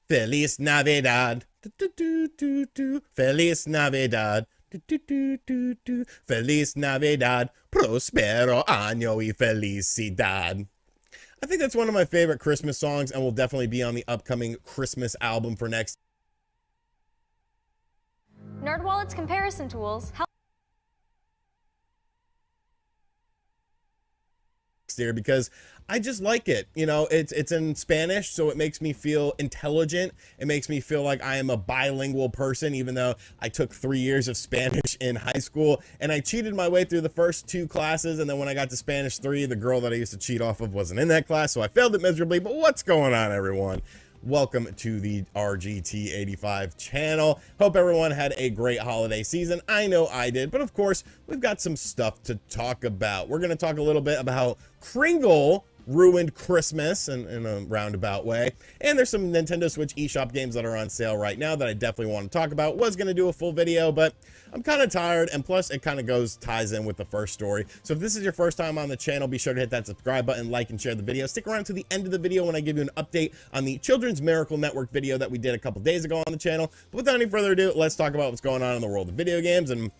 Feliz Navidad. Feliz Navidad. Feliz Navidad. Prospero año y felicidad. I think that's one of my favorite Christmas songs and will definitely be on the upcoming Christmas album for next NerdWallet's comparison tools help year because I just like it. You know, it's in Spanish, so it makes me feel intelligent. It makes me feel like I am a bilingual person, even though I took 3 years of Spanish in high school and I cheated my way through the first 2 classes. And then when I got to Spanish 3, the girl that I used to cheat off of wasn't in that class, so I failed it miserably. But what's going on, everyone? Welcome to the RGT85 channel. Hope everyone had a great holiday season. I know I did, but of course, we've got some stuff to talk about. We're going to talk a little bit about how Kringle ruined Christmas in a roundabout way. And there's some Nintendo Switch eShop games that are on sale right now that I definitely want to talk about. Was going to do a full video, but I'm kind of tired, and plus it kind of ties in with the first story. So if this is your first time on the channel, be sure to hit that subscribe button, like, and share the video. Stick around to the end of the video when I give you an update on the Children's Miracle Network video that we did a couple days ago on the channel. But without any further ado, let's talk about what's going on in the world of video games. And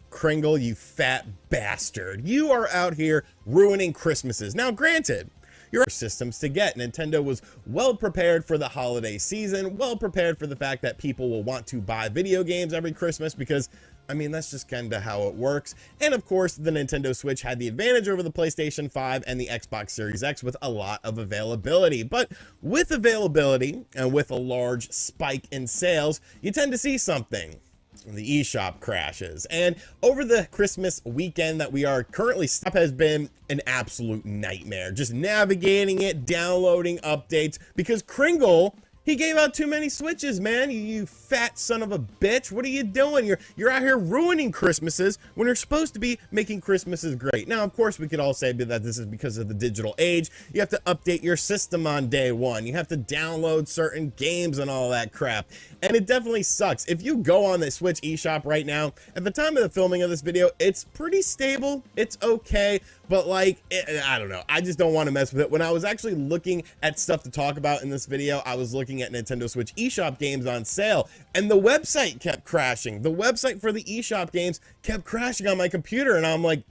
Kringle, you fat bastard, you are out here ruining Christmases. Now, granted, your systems to get. Nintendo was well prepared for the holiday season, well prepared for the fact that people will want to buy video games every Christmas because, I mean, that's just kind of how it works. And of course, the Nintendo Switch had the advantage over the PlayStation 5 and the Xbox Series X with a lot of availability. But with availability and with a large spike in sales, you tend to see something. The eShop crashes. And over the Christmas weekend that we are currently stuck has been an absolute nightmare. Just navigating it, downloading updates, because Kringle, he gave out too many Switches, man. You fat son of a bitch. What are you doing? You're out here ruining Christmases when you're supposed to be making Christmases great. Now, of course, we could all say that this is because of the digital age. You have to update your system on day one. You have to download certain games and all that crap. And it definitely sucks. If you go on the Switch eShop right now, at the time of the filming of this video, it's pretty stable. It's okay. But like, I don't know. I just don't want to mess with it. When I was actually looking at stuff to talk about in this video, I was looking at Nintendo Switch eShop games on sale, and the website kept crashing. The website for the eShop games kept crashing on my computer, and I'm like,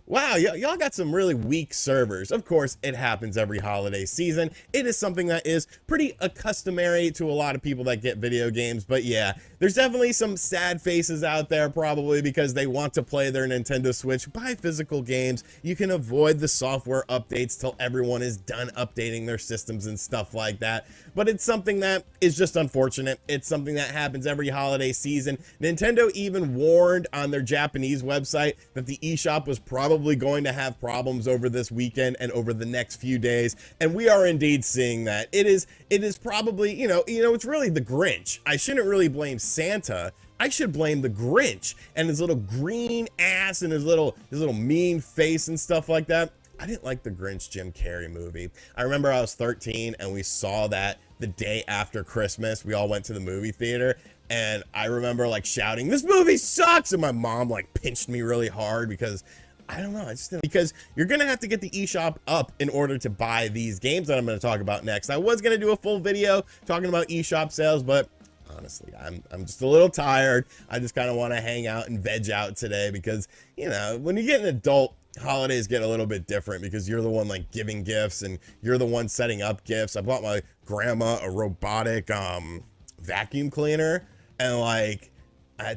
wow, y'all got some really weak servers. Of course, it happens every holiday season. It is something that is pretty customary to a lot of people that get video games. But yeah, there's definitely some sad faces out there probably because they want to play their Nintendo Switch, buy physical games. You can avoid the software updates till everyone is done updating their systems and stuff like that. But it's something that is just unfortunate. It's something that happens every holiday season. Nintendo even warned on their Japanese website that the eShop was probably going to have problems over this weekend and over the next few days, and we are indeed seeing that. It is probably, you know, it's really the Grinch. I shouldn't really blame Santa. I should blame the Grinch and his little green ass and his little mean face and stuff like that. I didn't like the Grinch Jim Carrey movie. I remember I was 13 and we saw that the day after Christmas. We all went to the movie theater, and I remember like shouting, "This movie sucks!" And my mom like pinched me really hard because I don't know, I just didn't, because you're gonna have to get the eShop up in order to buy these games that I'm going to talk about next. I was going to do a full video talking about eShop sales, but honestly, I'm just a little tired. I just kind of want to hang out and veg out today because, you know, when you get an adult, holidays get a little bit different because you're the one like giving gifts and you're the one setting up gifts. I bought my grandma a robotic vacuum cleaner, and like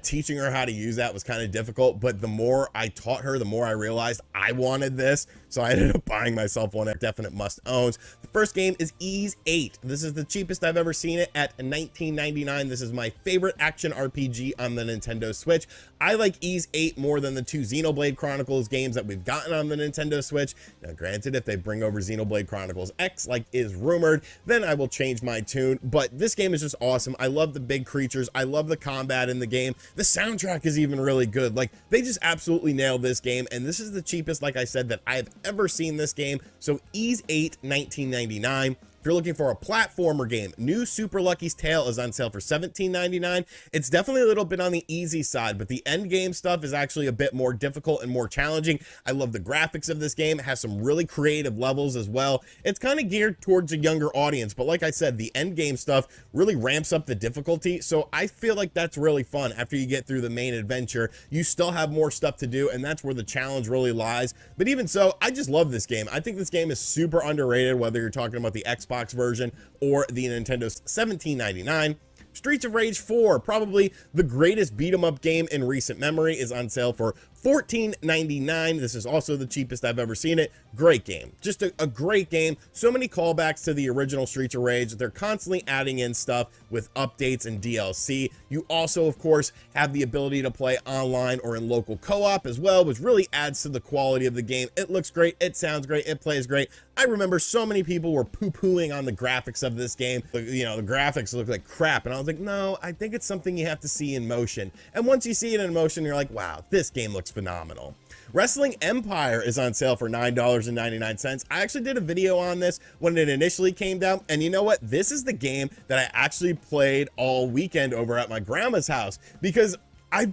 teaching her how to use that was kind of difficult, but the more I taught her, the more I realized I wanted this, so I ended up buying myself one at definite must-owns. The first game is Ys 8. This is the cheapest I've ever seen it at $19.99. This is my favorite action RPG on the Nintendo Switch. I like Ys 8 more than the 2 Xenoblade Chronicles games that we've gotten on the Nintendo Switch. Now, granted, if they bring over Xenoblade Chronicles X, like is rumored, then I will change my tune, but this game is just awesome. I love the big creatures. I love the combat in the game. The soundtrack is even really good. Like, they just absolutely nailed this game, and this is the cheapest, like I said, that I've ever seen this game. So Ys 8, $19.99. If you're looking for a platformer game, new Super Lucky's Tale is on sale for $17.99. It's definitely a little bit on the easy side, but the end game stuff is actually a bit more difficult and more challenging. I love the graphics of this game. It has some really creative levels as well. It's kind of geared towards a younger audience, but like I said, the end game stuff really ramps up the difficulty. So I feel like that's really fun. After you get through the main adventure, you still have more stuff to do, and that's where the challenge really lies. But even so, I just love this game. I think this game is super underrated, whether you're talking about the Xbox version or the Nintendo's $17.99. Streets of Rage 4, probably the greatest beat 'em up game in recent memory, is on sale for $14.99. This is also the cheapest I've ever seen it. Great game. Just a great game. So many callbacks to the original Streets of Rage. They're constantly adding in stuff with updates and DLC. You also, of course, have the ability to play online or in local co-op as well, which really adds to the quality of the game. It looks great. It sounds great. It plays great. I remember so many people were poo-pooing on the graphics of this game. You know, the graphics look like crap. And I was like, no, I think it's something you have to see in motion. And once you see it in motion, you're like, wow, this game looks phenomenal. Wrestling Empire is on sale for $9.99. I actually did a video on this when it initially came down, and you know what? This is the game that I actually played all weekend over at my grandma's house, because I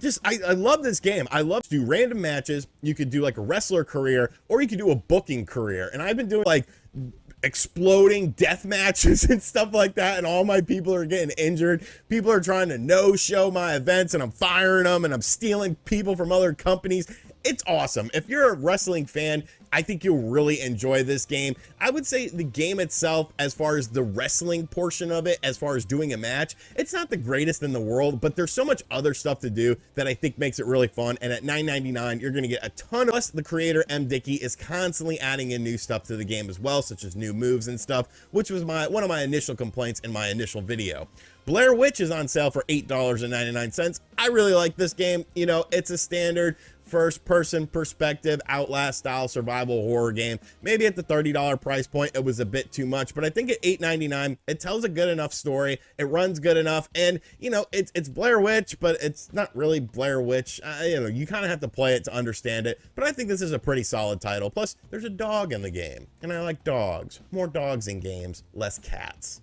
love this game. I love to do random matches. You could do like a wrestler career, or you could do a booking career, and I've been doing like exploding death matches and stuff like that, and all my people are getting injured. People are trying to no-show my events, and I'm firing them, and I'm stealing people from other companies. It's awesome. If you're a wrestling fan, I think you'll really enjoy this game. I would say the game itself, as far as the wrestling portion of it, as far as doing a match, it's not the greatest in the world, but there's so much other stuff to do that I think makes it really fun. And at $9.99, you're going to get a ton of. Plus, the creator M. Dickey is constantly adding in new stuff to the game as well, such as new moves and stuff, which was one of my initial complaints in my initial video. Blair Witch is on sale for $8.99. I really like this game. You know, it's a standard first-person perspective Outlast style survival horror game. Maybe at the $30 price point it was a bit too much, but I think at $8.99 it tells a good enough story, it runs good enough, and you know, it's Blair Witch, but it's not really Blair Witch. You know, you kind of have to play it to understand it, but I think this is a pretty solid title. Plus there's a dog in the game, and I like dogs. More dogs in games, less cats.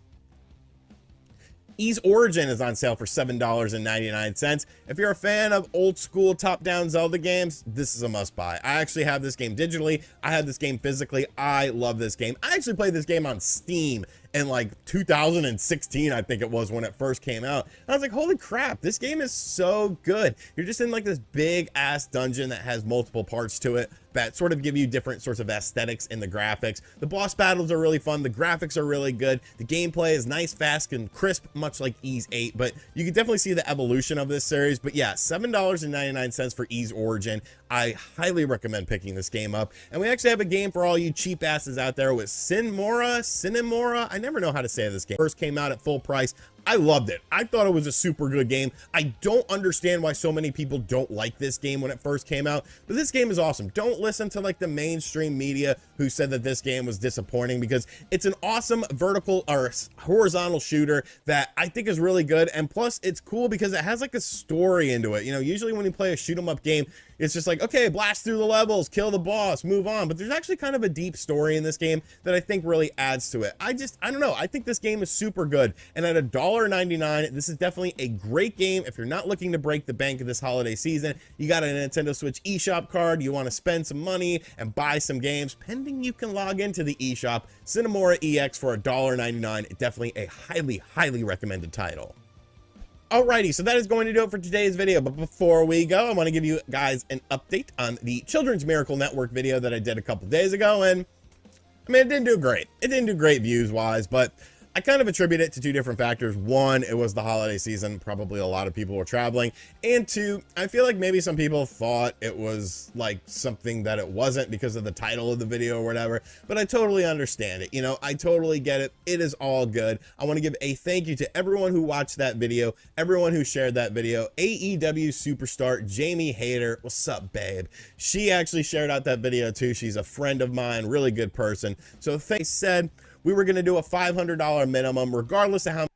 Ys Origin is on sale for $7.99. If you're a fan of old school top-down Zelda games, this is a must-buy. I actually have this game digitally. I have this game physically. I love this game. I actually played this game on Steam in like 2016, I think it was, when it first came out. And I was like, holy crap, this game is so good. You're just in like this big ass dungeon that has multiple parts to it that sort of give you different sorts of aesthetics in the graphics. The boss battles are really fun. The graphics are really good. The gameplay is nice, fast, and crisp, much like Ys 8, but you can definitely see the evolution of this series. But yeah, $7.99 for Ys Origin. I highly recommend picking this game up. And we actually have a game for all you cheap asses out there with Cinemora. I never know how to say this game. First came out at full price. I loved it. I thought it was a super good game. I don't understand why so many people don't like this game when it first came out, but this game is awesome. Don't listen to like the mainstream media who said that this game was disappointing, because it's an awesome vertical or horizontal shooter that I think is really good. And plus it's cool because it has like a story into it. You know, usually when you play a shoot 'em up game, it's just like, okay, blast through the levels, kill the boss, move on. But there's actually kind of a deep story in this game that I think really adds to it. I don't know. I think this game is super good. And at $1.99, this is definitely a great game. If you're not looking to break the bank of this holiday season, you got a Nintendo Switch eShop card, you want to spend some money and buy some games, pending you can log into the eShop, Cinemora EX for $1.99. Definitely a highly, highly recommended title. Alrighty, so that is going to do it for today's video, but before we go, I want to give you guys an update on the Children's Miracle Network video that I did a couple days ago, and I mean, it didn't do great. It didn't do great views-wise, but I kind of attribute it to two different factors. One, it was the holiday season. Probably a lot of people were traveling. And two, I feel like maybe some people thought it was like something that it wasn't because of the title of the video or whatever. But I totally understand it. You know, I totally get it. It is all good. I want to give a thank you to everyone who watched that video, everyone who shared that video. AEW superstar Jamie Hayter. What's up, babe? She actually shared out that video too. She's a friend of mine, really good person. So thanks. Said we were going to do a $500 minimum regardless of how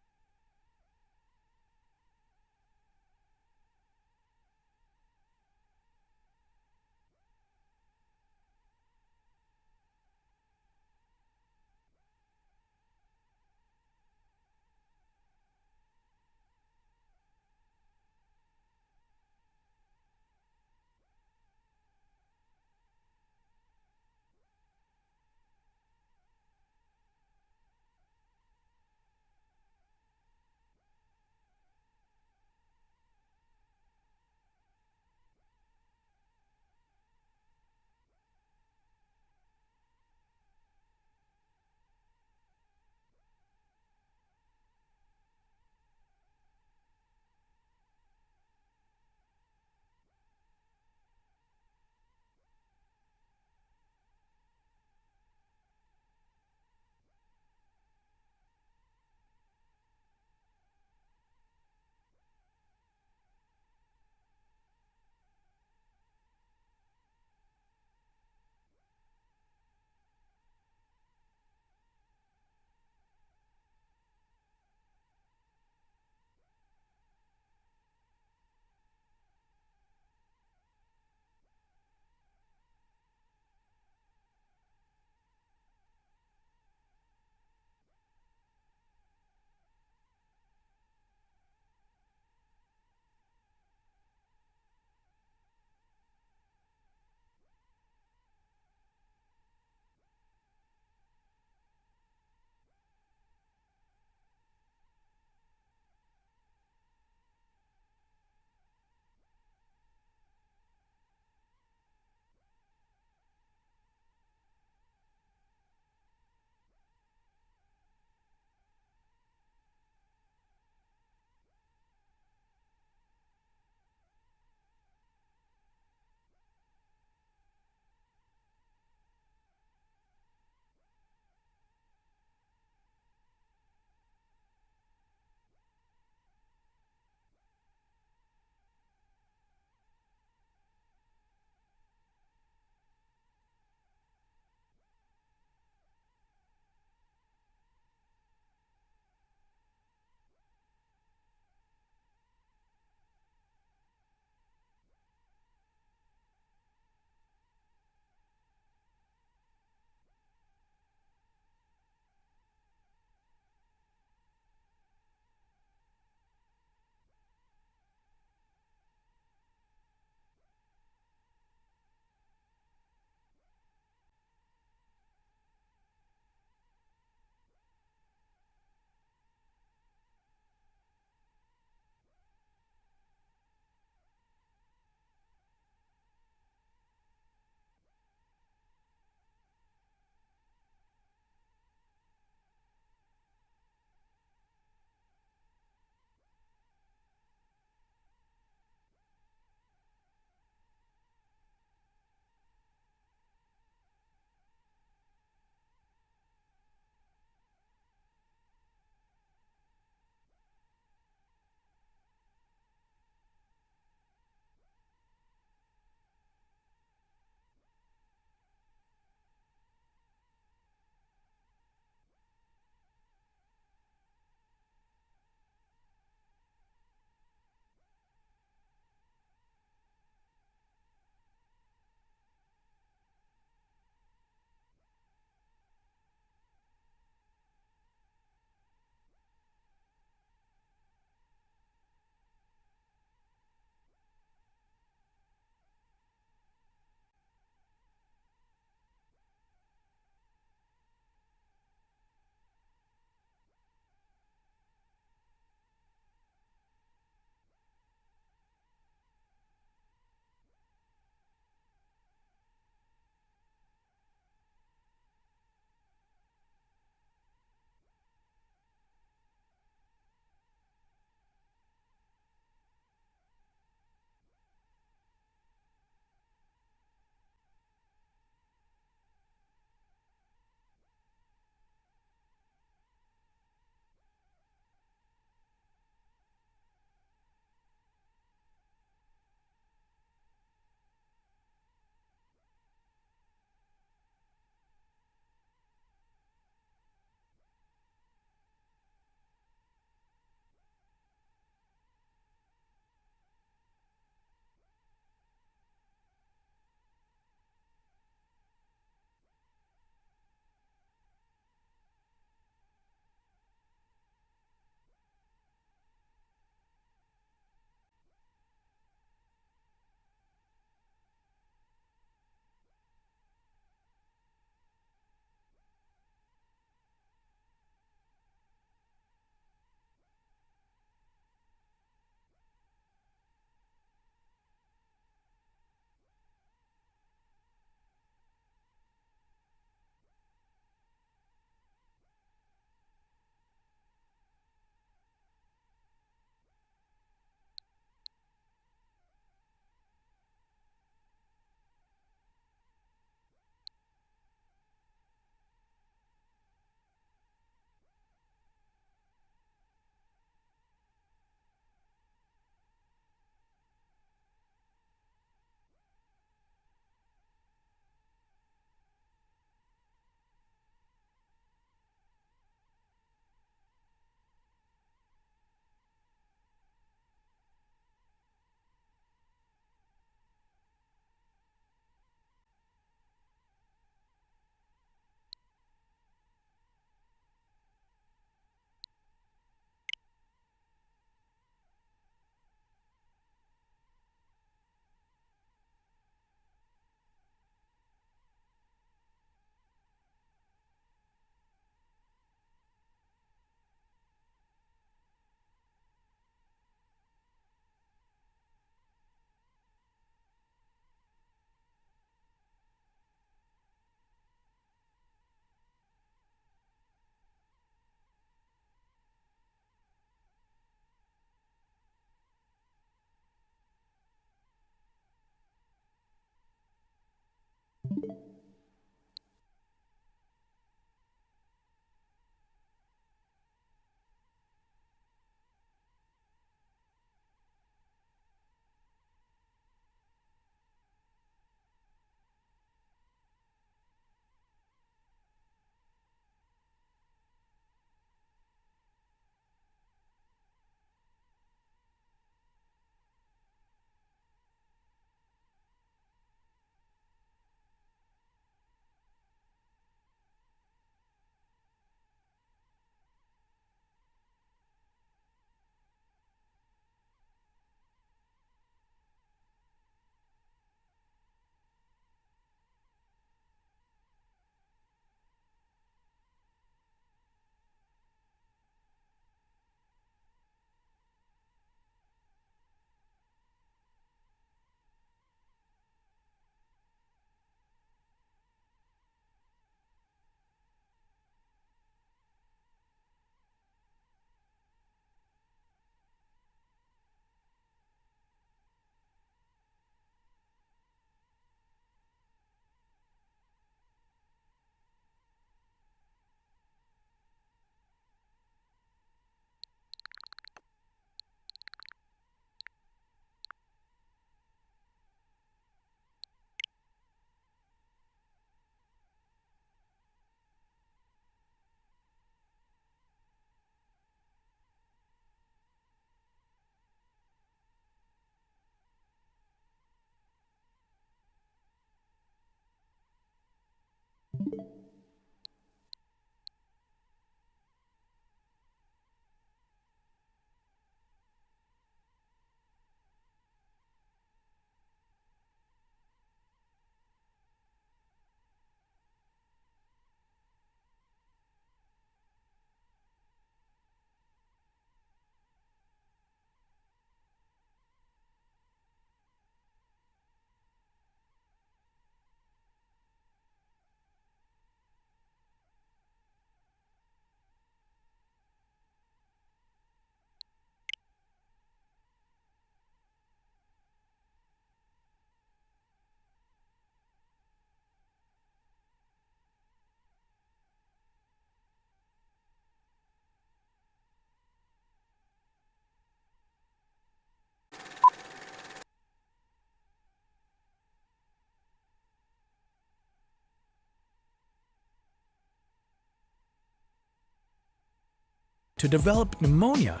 to develop pneumonia?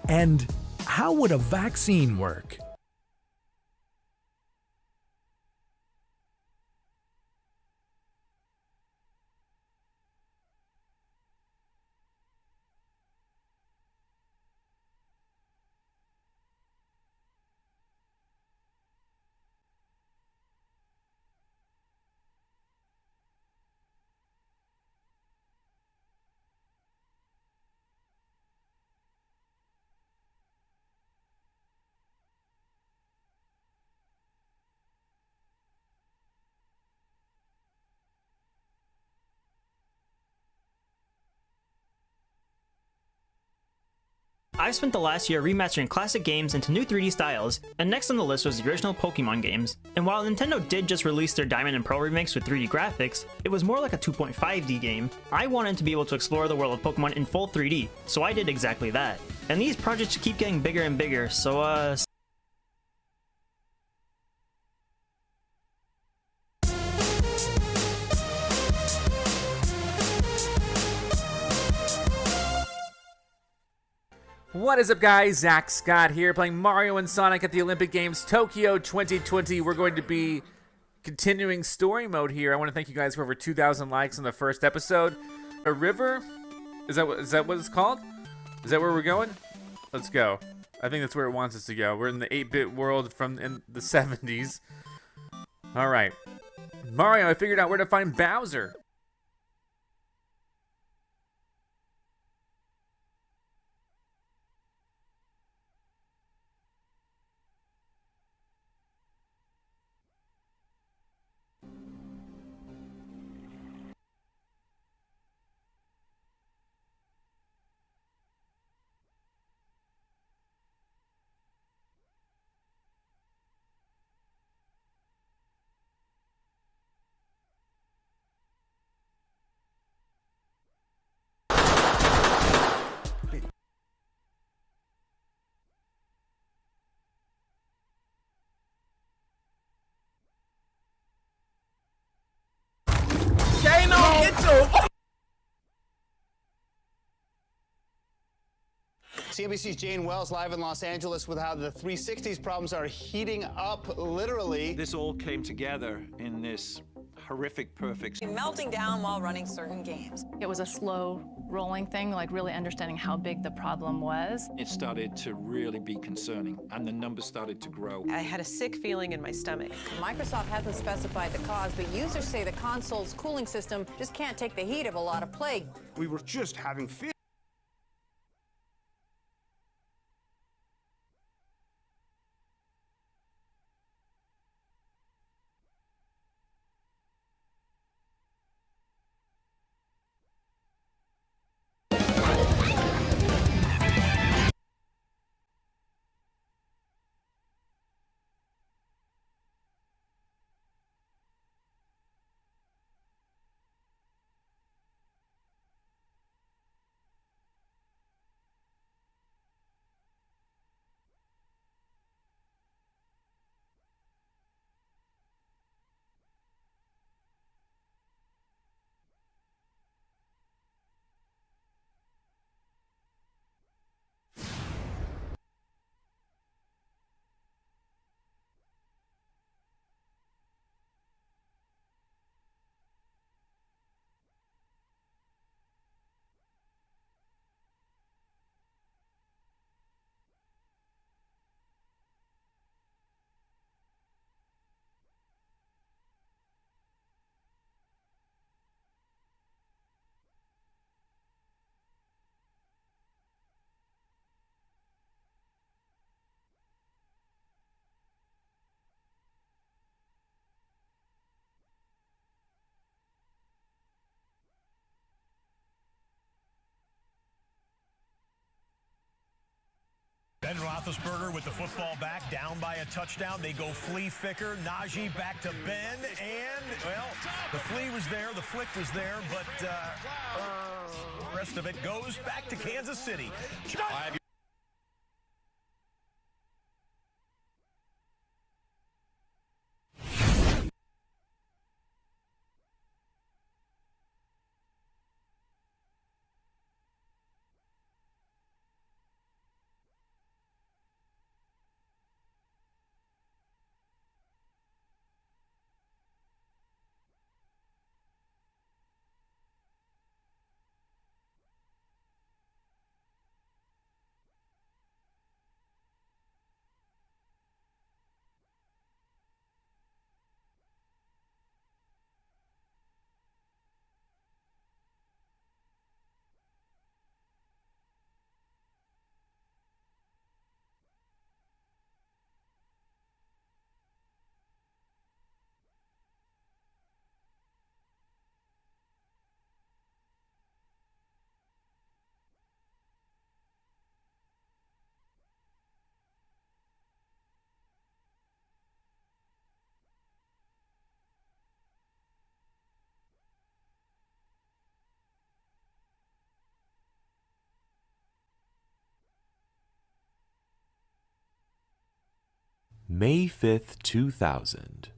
And how would a vaccine work? I've spent the last year remastering classic games into new 3D styles, and next on the list was the original Pokemon games. And while Nintendo did just release their Diamond and Pearl remakes with 3D graphics, it was more like a 2.5D game. I wanted to be able to explore the world of Pokemon in full 3D, so I did exactly that. And these projects keep getting bigger and bigger, so What is up, guys? Zach Scott here, playing Mario and Sonic at the Olympic Games Tokyo 2020. We're going to be continuing story mode here. I want to thank you guys for over 2,000 likes on the first episode. A river? Is that what it's called? Is that where we're going? Let's go. I think that's where it wants us to go. We're in the 8-bit world from in the 70s. All right. Mario, I figured out where to find Bowser. CNBC's Jane Wells live in Los Angeles with how the 360s problems are heating up, literally. This all came together in this horrific, perfect. Melting down while running certain games. It was a slow rolling thing, like really understanding how big the problem was. It started to really be concerning, and the numbers started to grow. I had a sick feeling in my stomach. Microsoft hasn't specified the cause, but users say the console's cooling system just can't take the heat of a lot of play. We were just having fun. Ben Roethlisberger with the football back, down by a touchdown. They go flea flicker. Najee back to Ben, and, well, the flea was there, the flick was there, but the rest of it goes back to Kansas City. May 5th, 2000.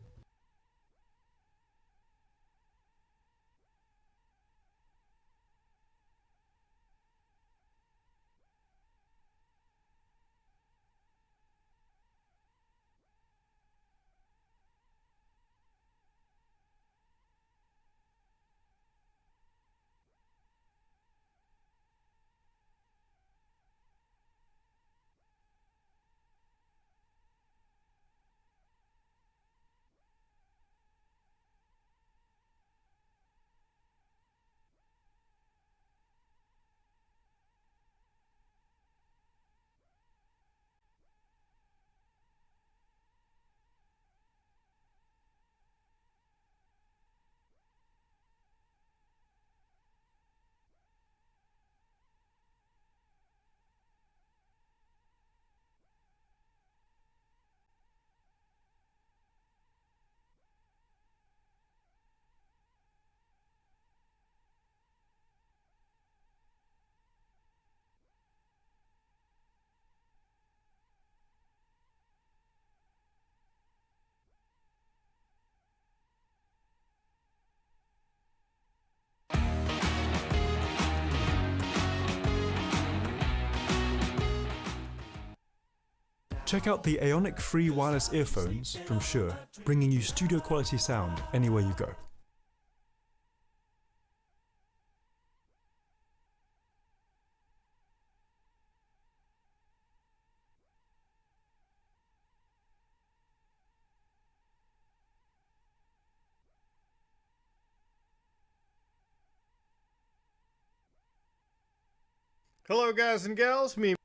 Check out the Aonic free wireless earphones from Shure, bringing you studio quality sound anywhere you go. Hello guys and gals, me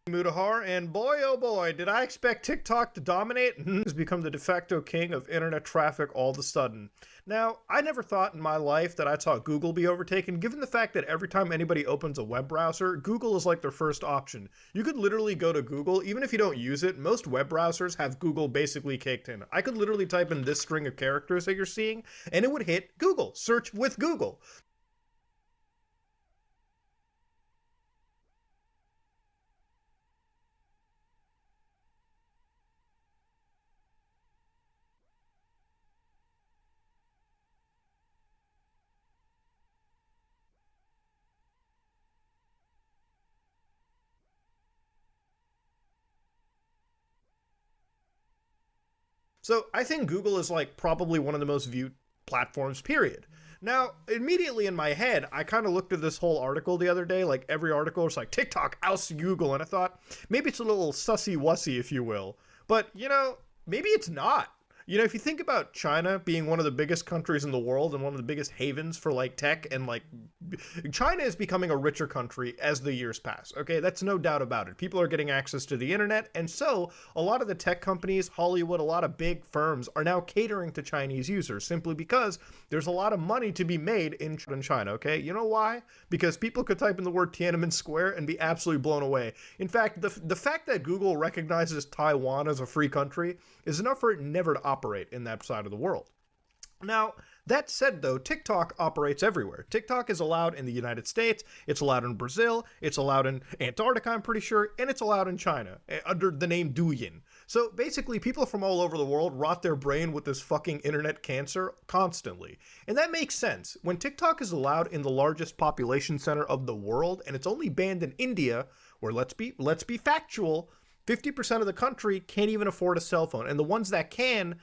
Mutahar, and boy oh boy, did I expect TikTok to dominate and has become the de facto king of internet traffic all of a sudden. Now, I never thought in my life that I saw Google be overtaken, given the fact that every time anybody opens a web browser, Google is like their first option. You could literally go to Google, even if you don't use it, most web browsers have Google basically caked in. I could literally type in this string of characters that you're seeing, and it would hit Google, search with Google. So I think Google is like probably one of the most viewed platforms, period. Now, immediately in my head, I kind of looked at this whole article the other day, like every article was like TikTok ousts Google, and I thought maybe it's a little sussy-wussy, if you will. But, you know, maybe it's not. You know, if you think about China being one of the biggest countries in the world and one of the biggest havens for like tech and like China is becoming a richer country as the years pass. Okay, that's no doubt about it. People are getting access to the internet, and so a lot of the tech companies, Hollywood, a lot of big firms are now catering to Chinese users simply because there's a lot of money to be made in China. Okay, you know why? Because people could type in the word Tiananmen Square and be absolutely blown away. In fact, the fact that Google recognizes Taiwan as a free country is enough for it never to operate in that side of the world. Now, that said though, TikTok operates everywhere. TikTok is allowed in the United States, it's allowed in Brazil, it's allowed in Antarctica, I'm pretty sure, and it's allowed in China, under the name Douyin. So basically, people from all over the world rot their brain with this fucking internet cancer constantly. And that makes sense. When TikTok is allowed in the largest population center of the world, and it's only banned in India, where let's be factual, 50% of the country can't even afford a cell phone, and the ones that can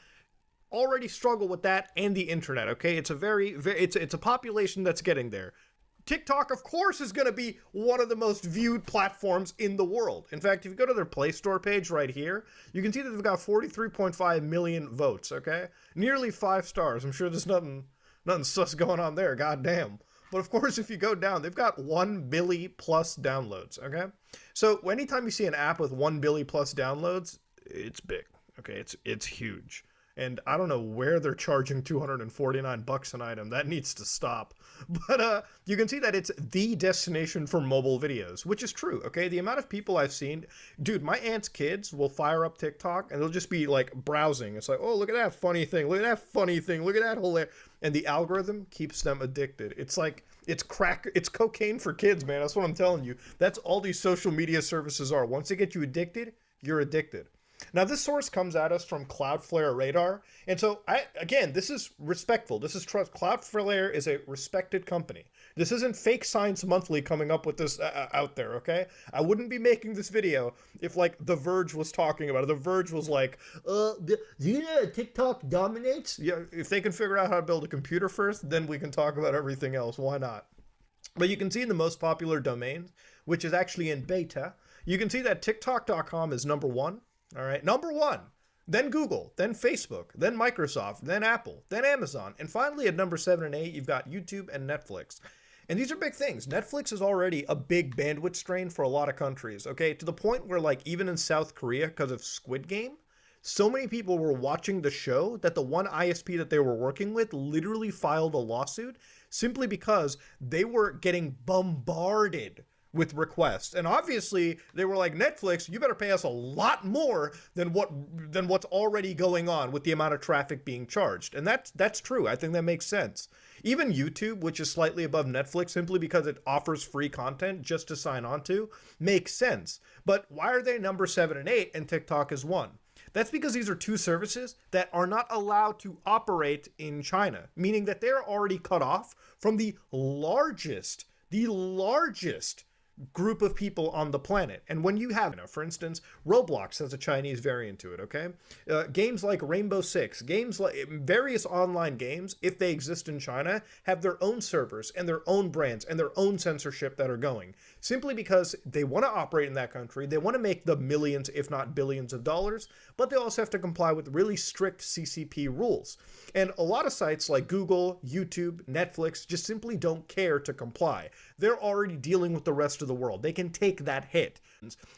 already struggle with that and the internet. Okay, it's a population that's getting there. TikTok, of course, is going to be one of the most viewed platforms in the world. In fact, if you go to their Play Store page right here, you can see that they've got 43.5 million votes. Okay, nearly 5 stars. I'm sure there's nothing sus going on there. Goddamn. But of course, if you go down, they've got 1 billion plus downloads, okay? So anytime you see an app with 1 billion plus downloads, it's big, okay? It's huge. And I don't know where they're charging $249 an item. That needs to stop. But you can see that it's the destination for mobile videos, which is true, okay? The amount of people I've seen, dude, my aunt's kids will fire up TikTok and they'll just be like browsing. It's like, oh, look at that funny thing. Look at that funny thing. Look at that whole... And the algorithm keeps them addicted. It's like, it's cocaine for kids, man. That's what I'm telling you. That's all these social media services are. Once they get you addicted, you're addicted. Now, this source comes at us from Cloudflare Radar. And so, again, this is respectful. This is trust. Cloudflare is a respected company. This isn't Fake Science Monthly coming up with this out there, okay? I wouldn't be making this video if, like, The Verge was talking about it. The Verge was like, do you know TikTok dominates? Yeah, if they can figure out how to build a computer first, then we can talk about everything else. Why not? But you can see in the most popular domains, which is actually in beta, you can see that TikTok.com is number 1. All right, number 1, then Google, then Facebook, then Microsoft, then Apple, then Amazon, and finally at number 7 and 8, you've got YouTube and Netflix. And these are big things. Netflix is already a big bandwidth strain for a lot of countries, okay, to the point where, like, even in South Korea, because of Squid Game, so many people were watching the show that the one ISP that they were working with literally filed a lawsuit simply because they were getting bombarded with requests. And obviously they were like, Netflix, you better pay us a lot more than what's already going on with the amount of traffic being charged. And that's true. I think that makes sense. Even YouTube, which is slightly above Netflix simply because it offers free content just to sign on to, makes sense. But why are they number 7 and 8 and TikTok is 1? That's because these are 2 services that are not allowed to operate in China, meaning that they're already cut off from the largest group of people on the planet. And when you have, for instance, Roblox has a Chinese variant to it, okay? Games like Rainbow Six, games like various online games, if they exist in China, have their own servers and their own brands and their own censorship that are going, simply because they want to operate in that country, they want to make the millions, if not billions of dollars, but they also have to comply with really strict CCP rules. And a lot of sites like Google, YouTube, Netflix just simply don't care to comply. They're already dealing with the rest of the world. They can take that hit.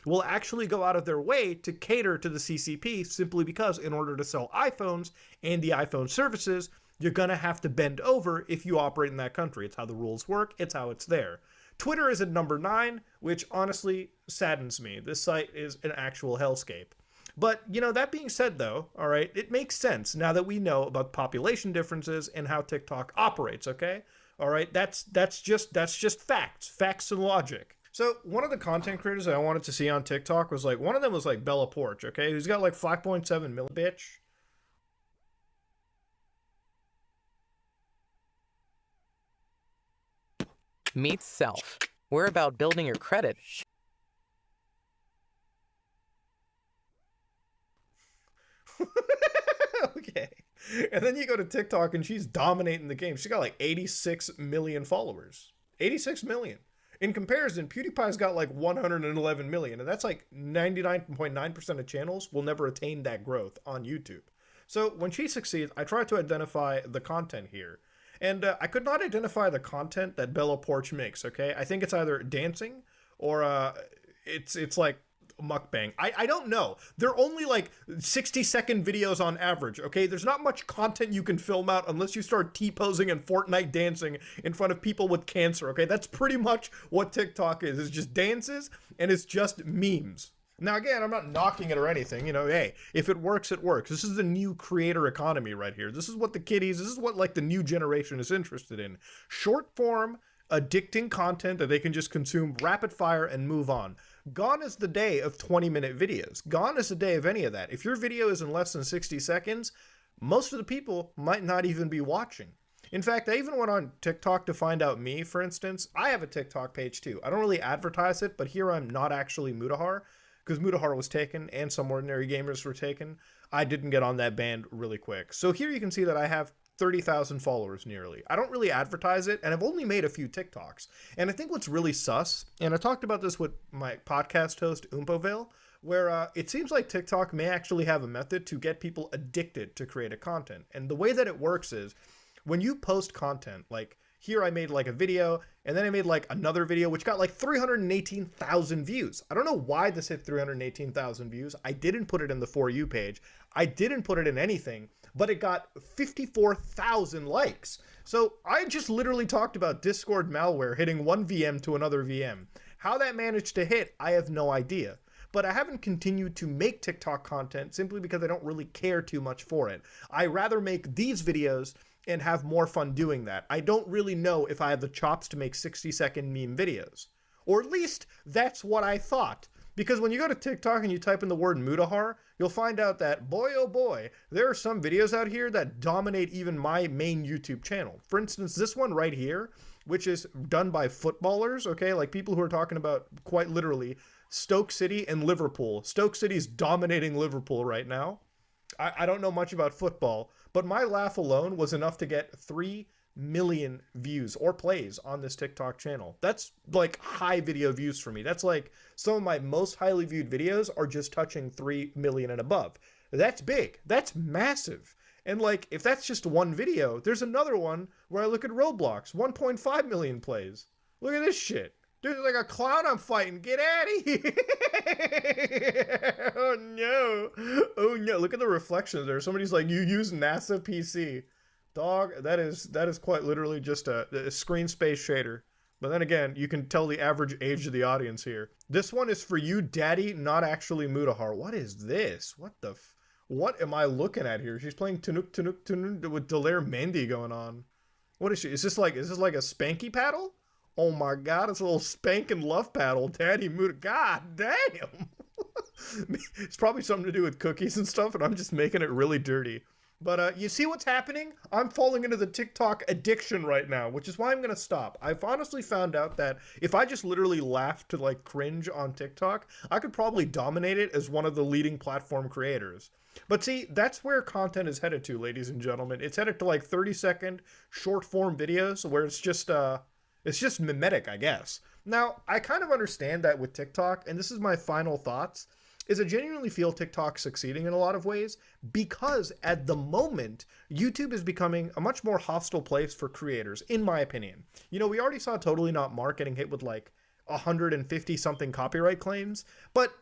Will actually go out of their way to cater to the CCP simply because in order to sell iPhones and the iPhone services, you're going to have to bend over if you operate in that country. It's how the rules work. It's how it's there. Twitter is at number 9, which honestly saddens me. This site is an actual hellscape. But, you know, that being said, though, all right, it makes sense now that we know about population differences and how TikTok operates, okay? All right, that's just facts and logic. So one of the content creators that I wanted to see on TikTok was like, one of them was like Bella Porch, okay? Who's got like 5.7 million, bitch. Meet Self. We're about building your credit. Okay. And then you go to TikTok and she's dominating the game. She's got like 86 million followers. 86 million. In comparison, PewDiePie's got like 111 million. And that's like 99.9% of channels will never attain that growth on YouTube. So when she succeeds, I try to identify the content here. And I could not identify the content that Bella Porch makes, okay? I think it's either dancing or it's like mukbang. I don't know. They're only like 60-second videos on average, okay? There's not much content you can film out unless you start T-posing and Fortnite dancing in front of people with cancer, okay? That's pretty much what TikTok is. It's just dances and it's just memes. Now, again, I'm not knocking it or anything. You know, hey, if it works, it works. This is the new creator economy right here. This is what the kiddies, this is what like the new generation is interested in. Short form, addicting content that they can just consume rapid fire and move on. Gone is the day of 20-minute videos. Gone is the day of any of that. If your video is in less than 60 seconds, most of the people might not even be watching. In fact, I even went on TikTok to find out me, for instance. I have a TikTok page too. I don't really advertise it, but here I'm not actually Mutahar, because Mutahar was taken and some ordinary gamers were taken. I didn't get on that band really quick. So here you can see that I have 30,000 followers nearly. I don't really advertise it, and I've only made a few TikToks. And I think what's really sus, and I talked about this with my podcast host, Umpovale, where it seems like TikTok may actually have a method to get people addicted to creative content. And the way that it works is, when you post content, like Here I made like a video, and then I made like another video, which got like 318,000 views. I don't know why this hit 318,000 views. I didn't put it in the For You page. I didn't put it in anything, but it got 54,000 likes. So I just literally talked about Discord malware hitting one VM to another VM. How that managed to hit, I have no idea. But I haven't continued to make TikTok content simply because I don't really care too much for it. I rather make these videos and have more fun doing that. I don't really know if I have the chops to make 60-second meme videos. Or at least that's what I thought. Because when you go to TikTok and you type in the word Mutahar, you'll find out that, boy oh boy, there are some videos out here that dominate even my main YouTube channel. For instance, this one right here, which is done by footballers, okay? Like people who are talking about, quite literally, Stoke City and Liverpool. Stoke City's dominating Liverpool right now. I don't know much about football, but my laugh alone was enough to get 3 million views or plays on this TikTok channel. That's like high video views for me. That's like some of my most highly viewed videos are just touching 3 million and above. That's big. That's massive. And like, if that's just one video, there's another one where I look at Roblox, 1.5 million plays. Look at this shit. Dude, like a clown I'm fighting. Get out of here. Oh no. Oh no. Look at the reflections there. Somebody's like, you use NASA PC. Dog, that is quite literally just a screen space shader. But then again, you can tell the average age of the audience here. This one is for you, Daddy, not actually Mutahar. What is this? What am I looking at here? She's playing Tunuk Tunuk Tunuk with Delaire Mendy going on. What is she? Is this like a spanky paddle? Oh my god, it's a little spank and love paddle. Daddy Muta. God damn. It's probably something to do with cookies and stuff, and I'm just making it really dirty. But you see what's happening? I'm falling into the TikTok addiction right now, which is why I'm going to stop. I've honestly found out that if I just literally laugh to like cringe on TikTok, I could probably dominate it as one of the leading platform creators. But see, that's where content is headed to, ladies and gentlemen. It's headed to like 30-second short form videos where it's just mimetic, I guess. Now, I kind of understand that with TikTok, and this is my final thoughts, is I genuinely feel TikTok succeeding in a lot of ways because at the moment, YouTube is becoming a much more hostile place for creators, in my opinion. You know, we already saw Totally Not Mark getting hit with like 150 something copyright claims, but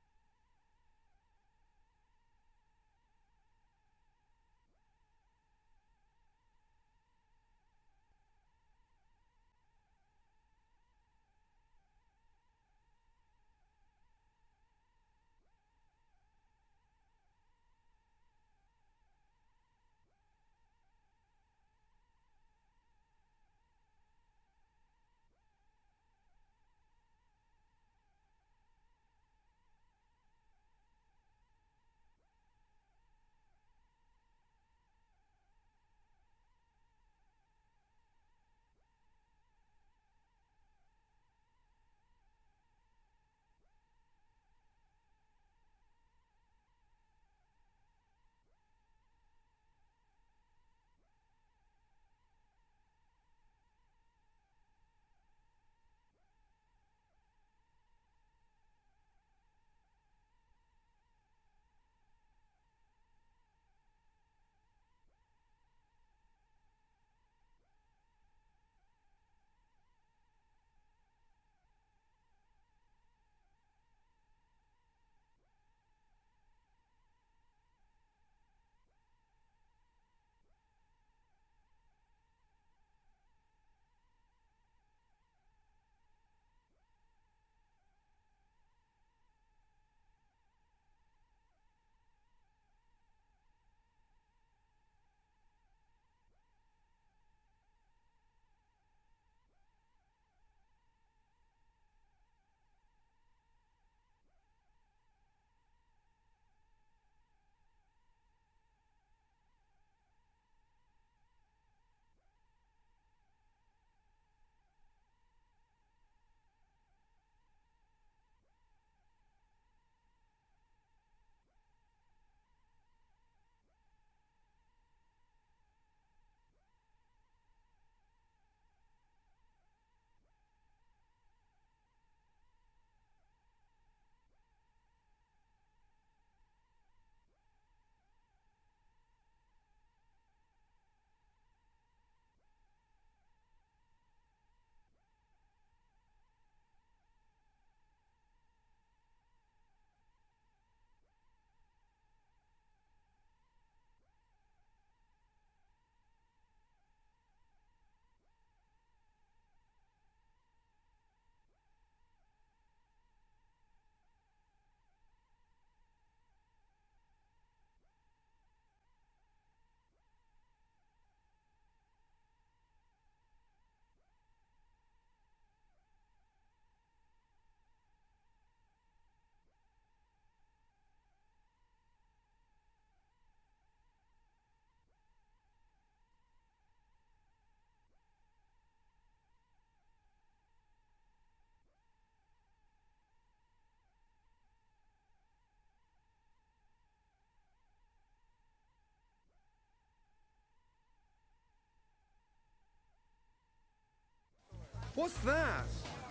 What's that?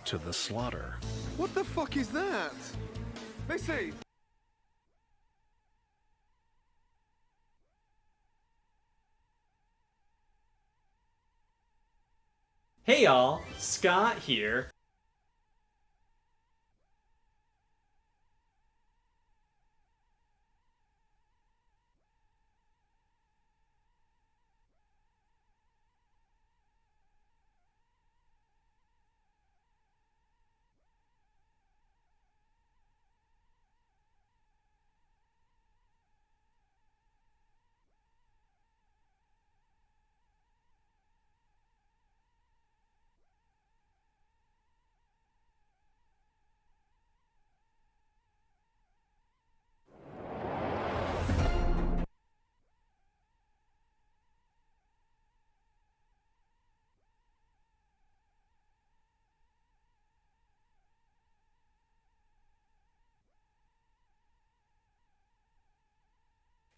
To the slaughter. What the fuck is that? Missy! Hey y'all, Scott here.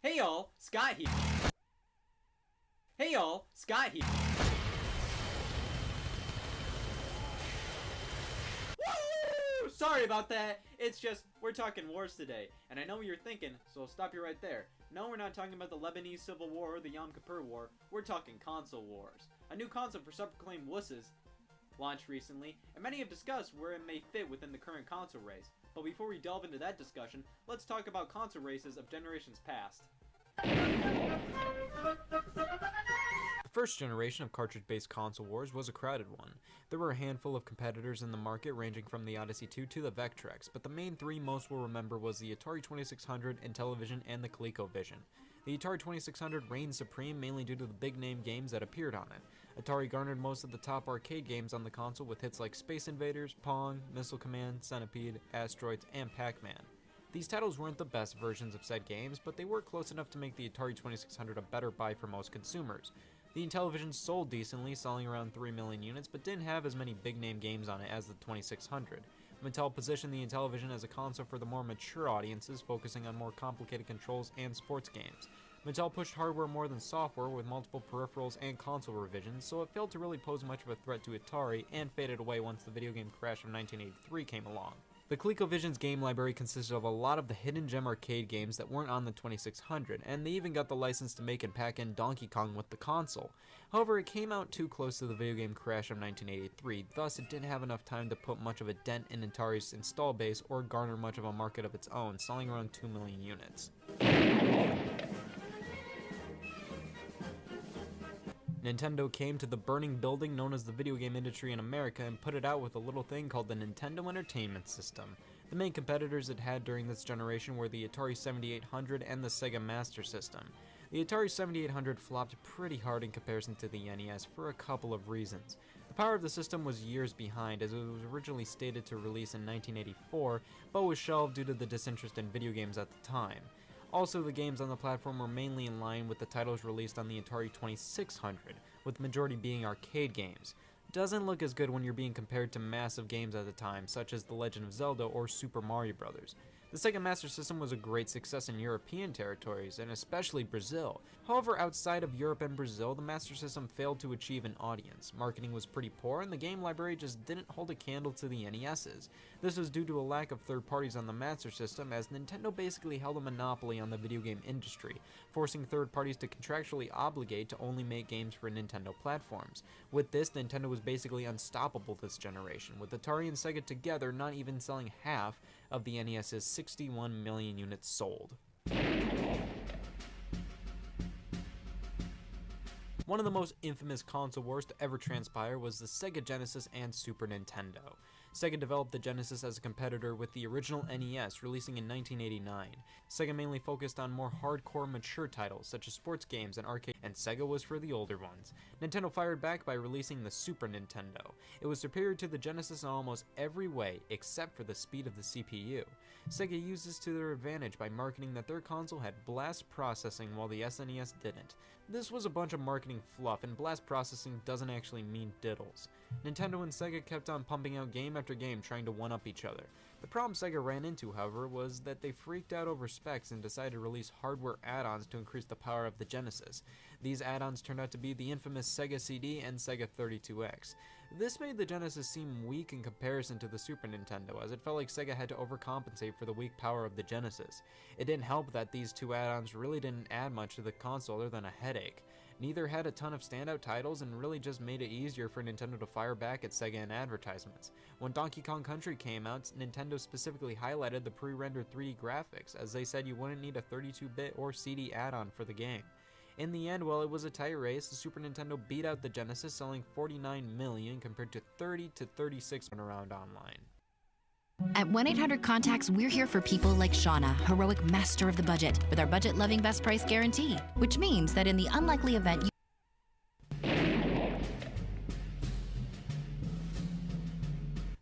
Hey y'all, Scott here. Hey y'all, Scott here. Woo! Sorry about that. It's just, we're talking wars today. And I know what you're thinking, so I'll stop you right there. No, we're not talking about the Lebanese Civil War or the Yom Kippur War. We're talking console wars. A new console for self-proclaimed wusses launched recently, and many have discussed where it may fit within the current console race. But before we delve into that discussion, let's talk about console races of generations past. The first generation of cartridge-based console wars was a crowded one. There were a handful of competitors in the market ranging from the Odyssey 2 to the Vectrex, but the main three most will remember was the Atari 2600, Intellivision, and the ColecoVision. The Atari 2600 reigned supreme mainly due to the big-name games that appeared on it. Atari garnered most of the top arcade games on the console with hits like Space Invaders, Pong, Missile Command, Centipede, Asteroids, and Pac-Man. These titles weren't the best versions of said games, but they were close enough to make the Atari 2600 a better buy for most consumers. The Intellivision sold decently, selling around 3 million units, but didn't have as many big-name games on it as the 2600. Mattel positioned the Intellivision as a console for the more mature audiences, focusing on more complicated controls and sports games. Mattel pushed hardware more than software with multiple peripherals and console revisions, so it failed to really pose much of a threat to Atari and faded away once the video game crash of 1983 came along. The ColecoVision's game library consisted of a lot of the hidden gem arcade games that weren't on the 2600, and they even got the license to make and pack in Donkey Kong with the console. However, it came out too close to the video game crash of 1983, thus it didn't have enough time to put much of a dent in Atari's install base or garner much of a market of its own, selling around 2 million units. Nintendo came to the burning building known as the video game industry in America and put it out with a little thing called the Nintendo Entertainment System. The main competitors it had during this generation were the Atari 7800 and the Sega Master System. The Atari 7800 flopped pretty hard in comparison to the NES for a couple of reasons. The power of the system was years behind, as it was originally stated to release in 1984, but was shelved due to the disinterest in video games at the time. Also, the games on the platform were mainly in line with the titles released on the Atari 2600, with the majority being arcade games. Doesn't look as good when you're being compared to massive games at the time, such as The Legend of Zelda or Super Mario Bros. The Sega Master System was a great success in European territories, and especially Brazil. However, outside of Europe and Brazil, the Master System failed to achieve an audience. Marketing was pretty poor, and the game library just didn't hold a candle to the NES's. This was due to a lack of third parties on the Master System, as Nintendo basically held a monopoly on the video game industry, forcing third parties to contractually obligate to only make games for Nintendo platforms. With this, Nintendo was basically unstoppable this generation, with Atari and Sega together not even selling half of the NES's 61 million units sold. One of the most infamous console wars to ever transpire was the Sega Genesis and Super Nintendo. Sega developed the Genesis as a competitor with the original NES, releasing in 1989. Sega mainly focused on more hardcore, mature titles, such as sports games and arcade, and Sega was for the older ones. Nintendo fired back by releasing the Super Nintendo. It was superior to the Genesis in almost every way, except for the speed of the CPU. Sega used this to their advantage by marketing that their console had blast processing while the SNES didn't. This was a bunch of marketing fluff, and blast processing doesn't actually mean diddles. Nintendo and Sega kept on pumping out game after game trying to one-up each other. The problem Sega ran into, however, was that they freaked out over specs and decided to release hardware add-ons to increase the power of the Genesis. These add-ons turned out to be the infamous Sega CD and Sega 32X. This made the Genesis seem weak in comparison to the Super Nintendo, as it felt like Sega had to overcompensate for the weak power of the Genesis. It didn't help that these two add-ons really didn't add much to the console other than a headache. Neither had a ton of standout titles and really just made it easier for Nintendo to fire back at Sega in advertisements. When Donkey Kong Country came out, Nintendo specifically highlighted the pre-rendered 3D graphics, as they said you wouldn't need a 32-bit or CD add-on for the game. In the end, while it was a tight race, the Super Nintendo beat out the Genesis, selling 49 million compared to 30 to 36 around online. At 1-800-CONTACTS, we're here for people like Shauna, heroic master of the budget, with our budget-loving best price guarantee, which means that in the unlikely event you...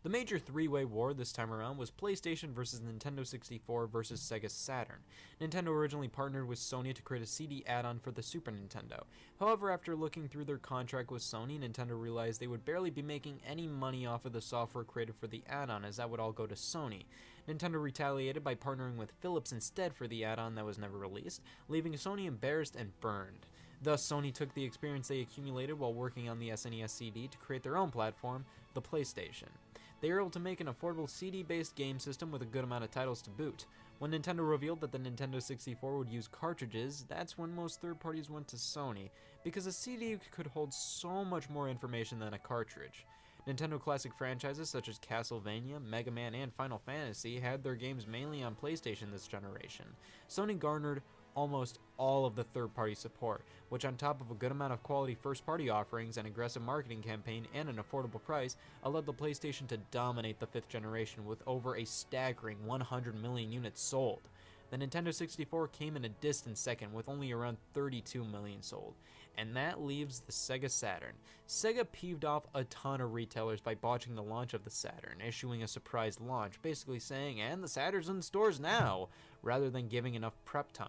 The major three-way war this time around was PlayStation versus Nintendo 64 versus Sega Saturn. Nintendo originally partnered with Sony to create a CD add-on for the Super Nintendo. However, after looking through their contract with Sony, Nintendo realized they would barely be making any money off of the software created for the add-on, as that would all go to Sony. Nintendo retaliated by partnering with Philips instead for the add-on that was never released, leaving Sony embarrassed and burned. Thus, Sony took the experience they accumulated while working on the SNES CD to create their own platform, the PlayStation. They were able to make an affordable CD-based game system with a good amount of titles to boot. When Nintendo revealed that the Nintendo 64 would use cartridges, that's when most third parties went to Sony, because a CD could hold so much more information than a cartridge. Nintendo classic franchises such as Castlevania, Mega Man, and Final Fantasy had their games mainly on PlayStation this generation. Sony garnered almost all of the third-party support, which on top of a good amount of quality first-party offerings, an aggressive marketing campaign, and an affordable price, allowed the PlayStation to dominate the 5th generation with over a staggering 100 million units sold. The Nintendo 64 came in a distant second with only around 32 million sold. And that leaves the Sega Saturn. Sega peeved off a ton of retailers by botching the launch of the Saturn, issuing a surprise launch, basically saying, "And the Saturn's in stores now," rather than giving enough prep time.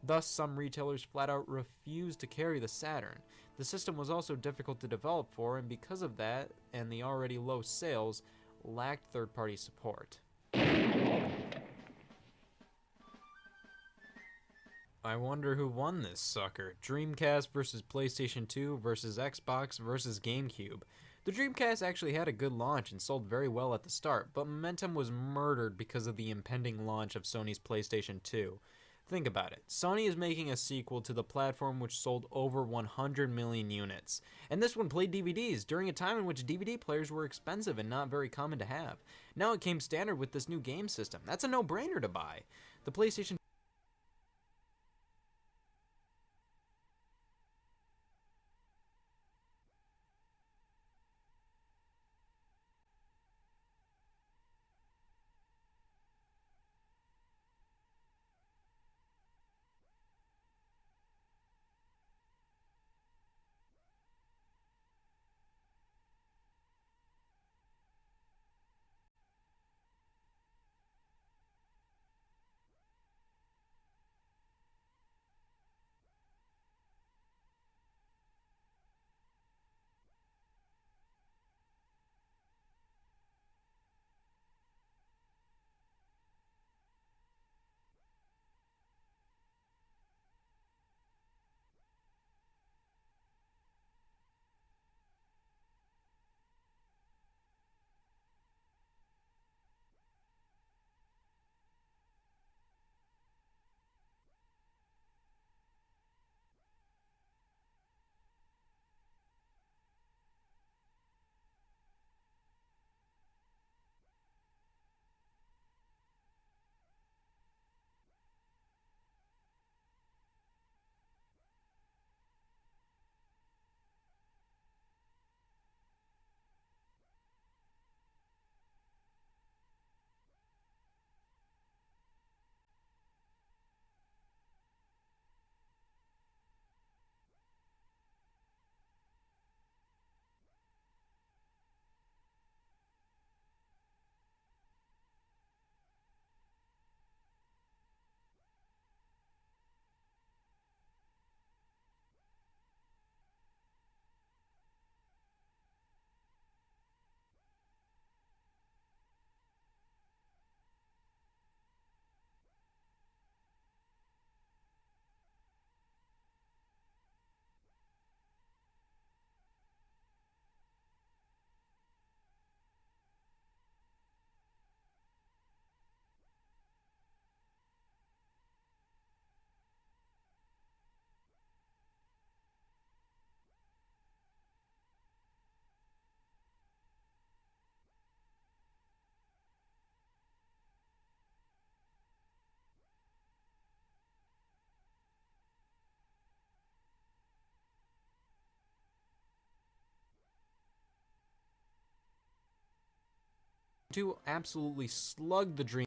Thus, some retailers flat out refused to carry the Saturn. The system was also difficult to develop for, and because of that, and the already low sales, lacked third-party support. I wonder who won this sucker. Dreamcast versus PlayStation 2 versus Xbox versus GameCube. The Dreamcast actually had a good launch and sold very well at the start, but momentum was murdered because of the impending launch of Sony's PlayStation 2. Think about it. Sony is making a sequel to the platform which sold over 100 million units. And this one played DVDs during a time in which DVD players were expensive and not very common to have. Now it came standard with this new game system. That's a no-brainer to buy. The PlayStation 2 absolutely slugged the dream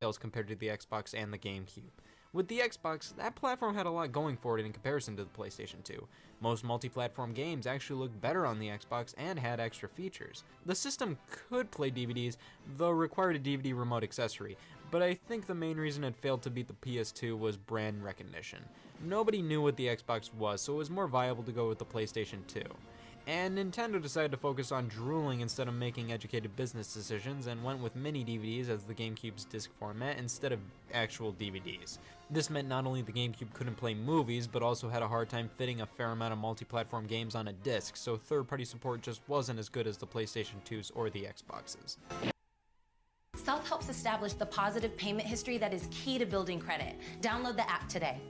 sales compared to the Xbox and the GameCube. With the Xbox, that platform had a lot going for it in comparison to the PlayStation 2. Most multi-platform games actually looked better on the Xbox and had extra features. The system could play DVDs, though required a DVD remote accessory, but I think the main reason it failed to beat the PS2 was brand recognition. Nobody knew what the Xbox was, so it was more viable to go with the PlayStation 2. And Nintendo decided to focus on drooling instead of making educated business decisions and went with mini DVDs as the GameCube's disc format instead of actual DVDs. This meant not only the GameCube couldn't play movies, but also had a hard time fitting a fair amount of multi-platform games on a disc, so third-party support just wasn't as good as the PlayStation 2's or the Xbox's. Self helps establish the positive payment history that is key to building credit. Download the app today.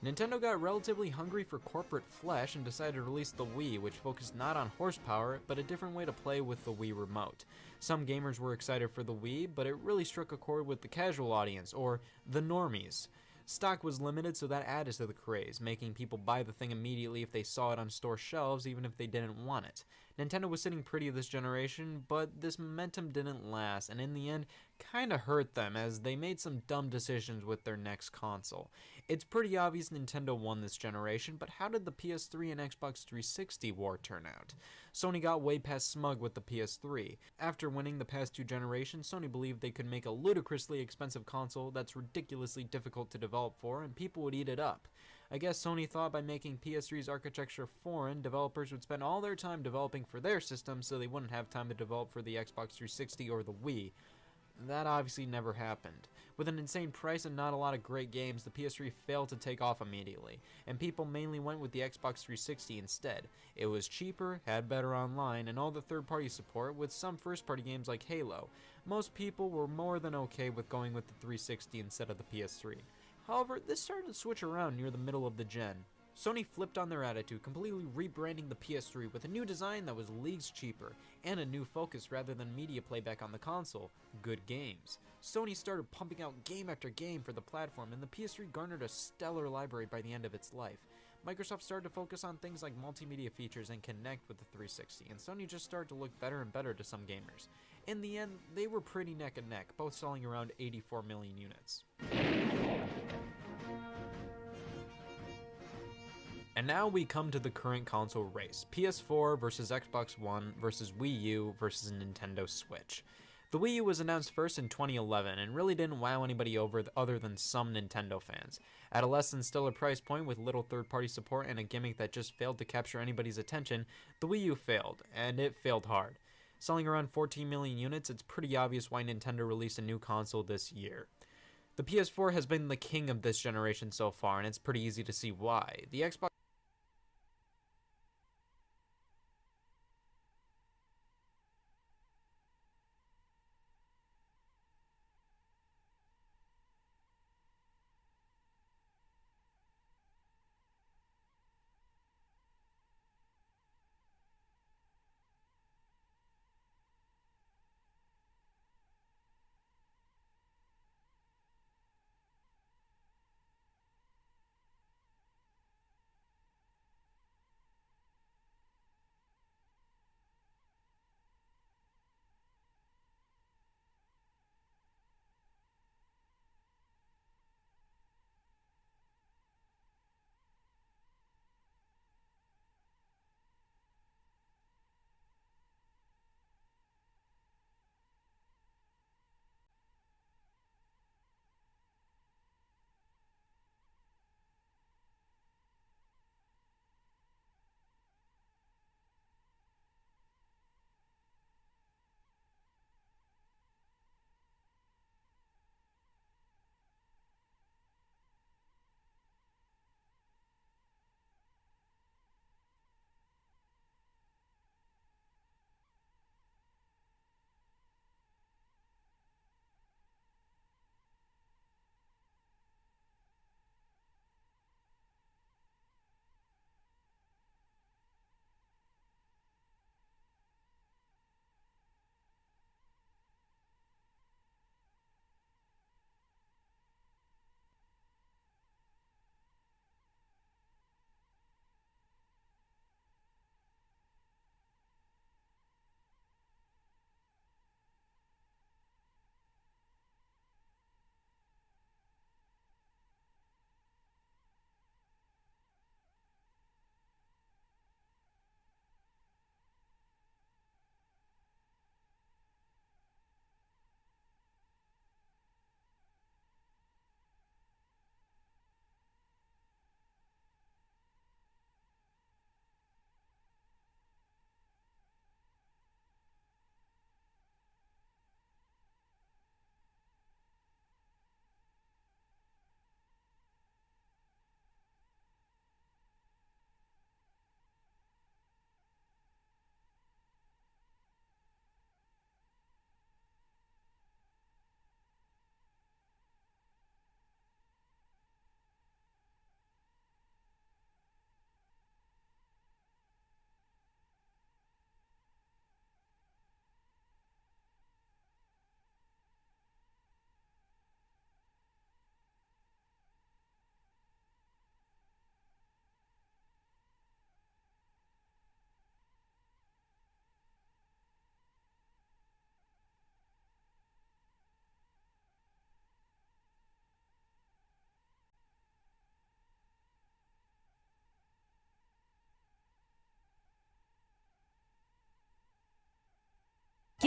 Nintendo got relatively hungry for corporate flesh and decided to release the Wii, which focused not on horsepower, but a different way to play with the Wii Remote. Some gamers were excited for the Wii, but it really struck a chord with the casual audience, or the normies. Stock was limited, so that added to the craze, making people buy the thing immediately if they saw it on store shelves, even if they didn't want it. Nintendo was sitting pretty this generation, but this momentum didn't last, and in the end, kinda hurt them as they made some dumb decisions with their next console. It's pretty obvious Nintendo won this generation, but how did the PS3 and Xbox 360 war turn out? Sony got way past smug with the PS3. After winning the past two generations, Sony believed they could make a ludicrously expensive console that's ridiculously difficult to develop for, and people would eat it up. I guess Sony thought by making PS3's architecture foreign, developers would spend all their time developing for their system so they wouldn't have time to develop for the Xbox 360 or the Wii. That obviously never happened. With an insane price and not a lot of great games, the PS3 failed to take off immediately, and people mainly went with the Xbox 360 instead. It was cheaper, had better online, and all the third-party support, with some first-party games like Halo. Most people were more than okay with going with the 360 instead of the PS3. However, this started to switch around near the middle of the gen. Sony flipped on their attitude, completely rebranding the PS3 with a new design that was leagues cheaper, and a new focus rather than media playback on the console, good games. Sony started pumping out game after game for the platform, and the PS3 garnered a stellar library by the end of its life. Microsoft started to focus on things like multimedia features and connect with the 360, and Sony just started to look better and better to some gamers. In the end, they were pretty neck and neck, both selling around 84 million units. And now we come to the current console race, PS4 versus Xbox One versus Wii U versus Nintendo Switch. The Wii U was announced first in 2011 and really didn't wow anybody over other than some Nintendo fans. At a less than stellar price point with little third-party support and a gimmick that just failed to capture anybody's attention, the Wii U failed, and it failed hard. Selling around 14 million units, it's pretty obvious why Nintendo released a new console this year. The PS4 has been the king of this generation so far, and it's pretty easy to see why. The Xbox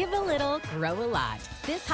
Give a little, grow a lot. This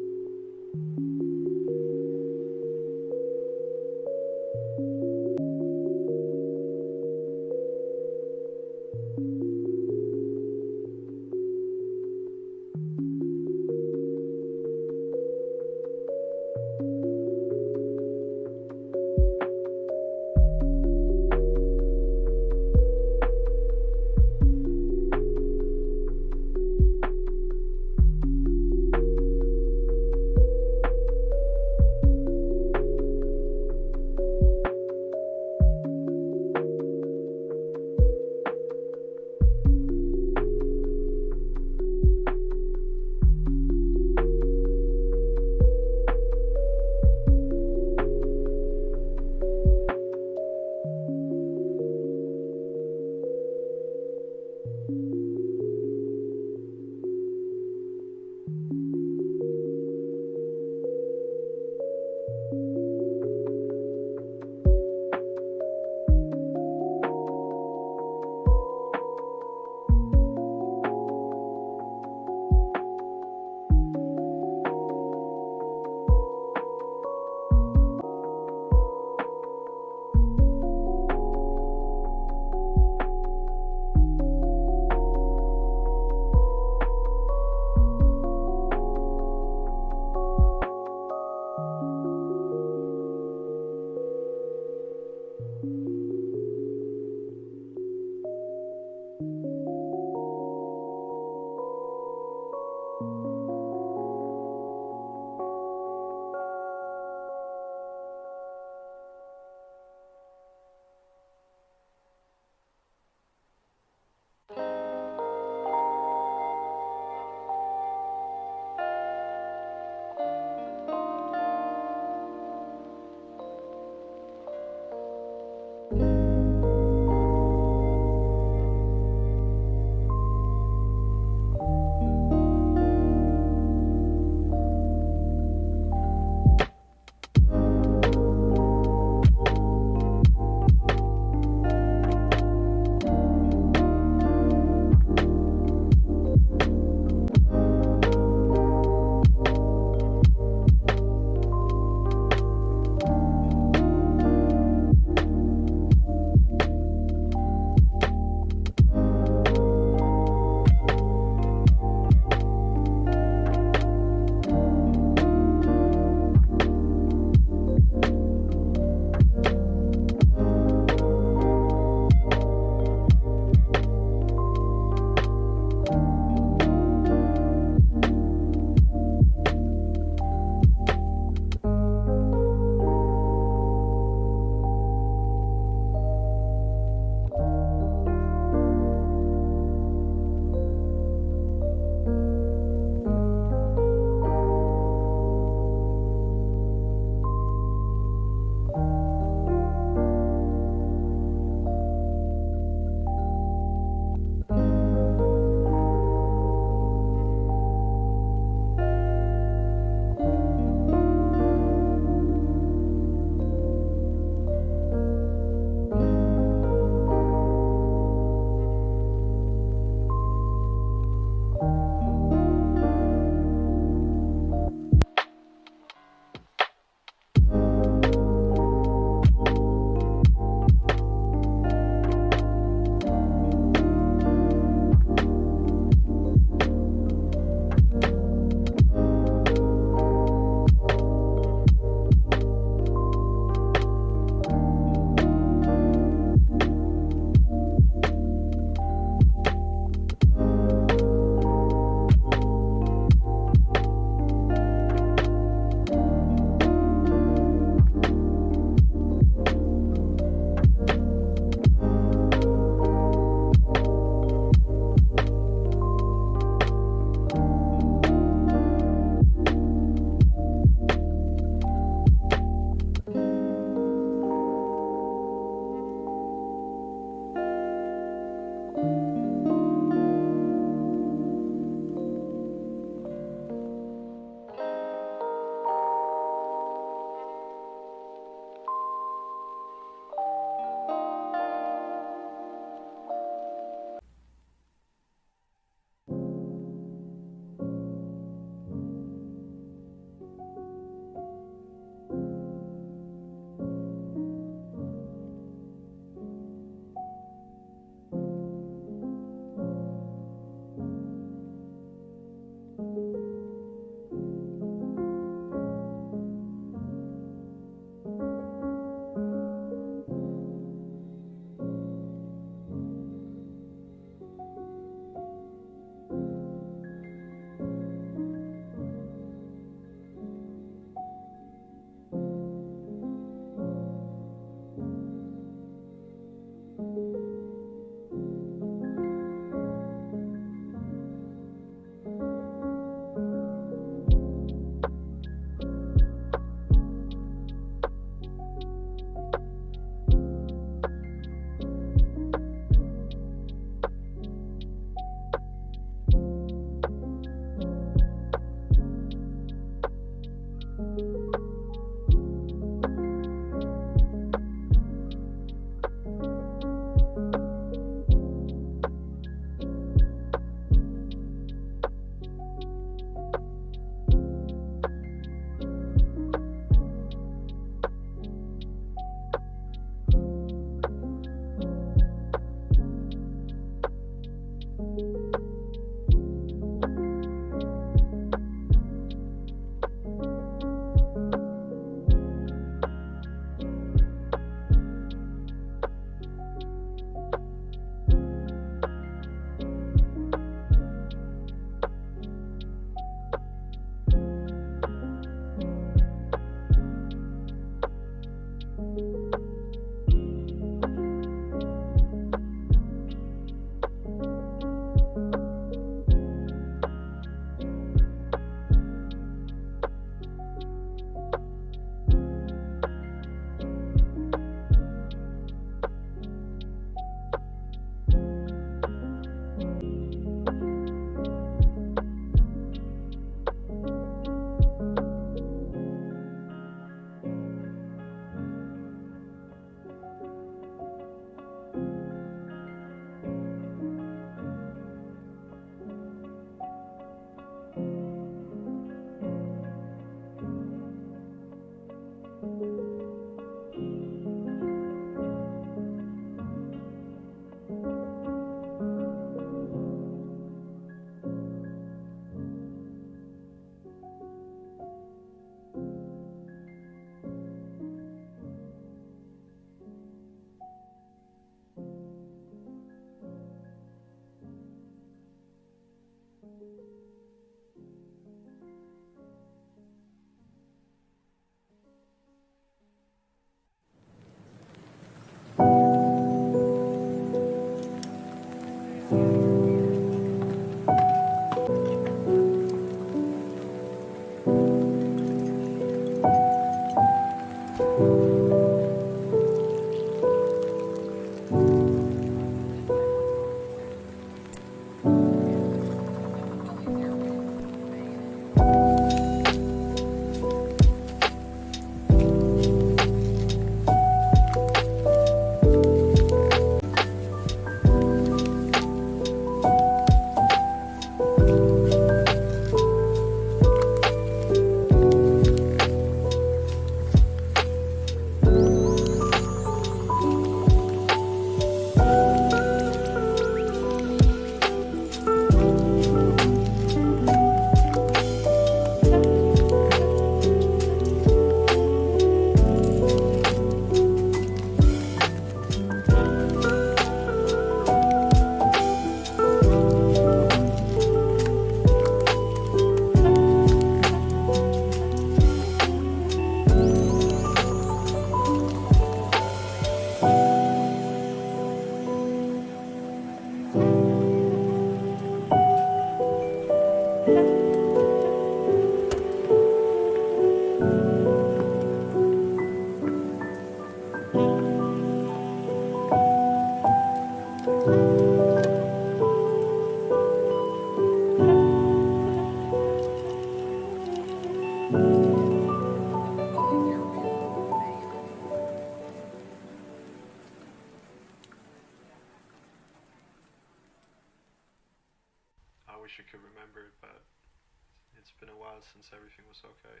card since everything was okay.